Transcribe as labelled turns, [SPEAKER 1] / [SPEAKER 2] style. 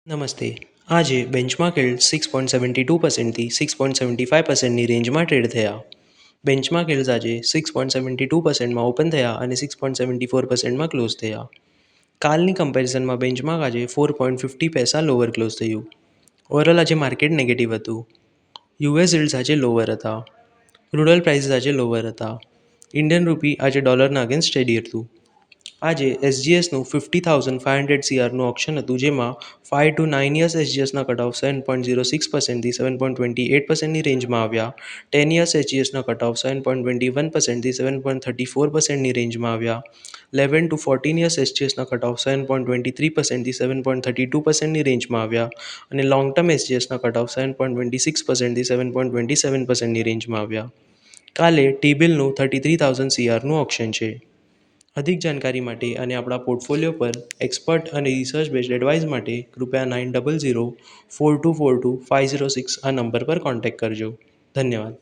[SPEAKER 1] નમસ્તે. આજે benchmark yield 6.72% થી 6.75%ની રેન્જમાં ટ્રેડ થયા. બેન્ચમાર્ક યીલ્ડ્સ આજે 6.72%માં ઓપન થયા અને 6.74%માં ક્લોઝ થયા. કાલની કમ્પેરિઝનમાં બેન્ચમાર્ક આજે 4.50 પૈસા લોઅર ક્લોઝ થયું. ઓવરઓલ આજે માર્કેટ નેગેટિવ હતું. યુએસ યીલ્ડ્સ આજે લોઅર હતા. ક્રૂડ ઓઇલ પ્રાઇસીસ આજે લોઅર હતા. ઇન્ડિયન રૂપી આજે ડોલરના અગેન્સ્ટ સ્ટેડી હતું. આજે એસજીએસનું 50,500 CRનું ઓપ્શન હતું, જેમાં 5 to 9 years એસજીએસના કટ ઓફ 7.06%થી 7.28%ની રેન્જમાં આવ્યા. 10 years એસજીએસના કટ ઓફ 7.21%થી 7.34%ની રેન્જમાં આવ્યા. 11 to 14 years એસજીએસના કટ ઓફ 7.23%થી 7.32%ની રેન્જમાં આવ્યા અને લોંગ ટર્મ એસજીએસના કટ ઓફ 7.26%થી 7.27%ની રેન્જમાં આવ્યા. કાલે ટી-બિલનું 33,000 CRનું ઓપ્શન છે. અધિક જાણકારી માટે અને આપણા પોર્ટફોલિયો પર એક્સપર્ટ અને રિસર્ચ બેઝડ એડવાઇસ માટે કૃપયા 9004242506 આ નંબર પર કોન્ટેક્ટ કરજો. ધન્યવાદ.